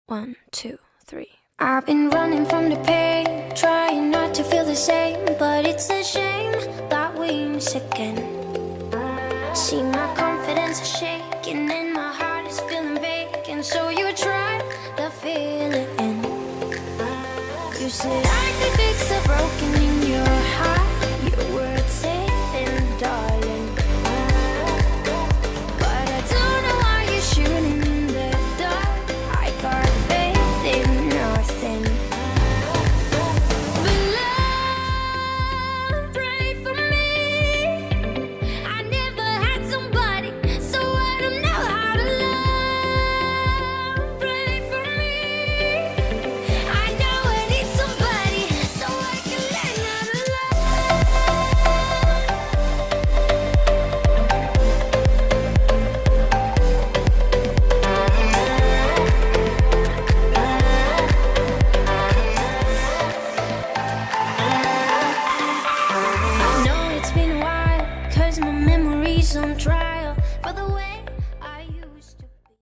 1, 2, 3. I've been running from the pain, trying not to feel the same, but it's a shame that we miss again. See, my confidence is shaking and my heart is feeling vacant. So you try to fill it in. You said I could fix a broken in your heart. Your words saving, darling. But I don't know why you're shooting in the dark. I got faith in nothing. But love, pray for me. I never had somebody, so I don't know how to love. Pray for me. I know I need somebody, so I can learn how to I know it's been a while, 'cause my memory's on trial for the way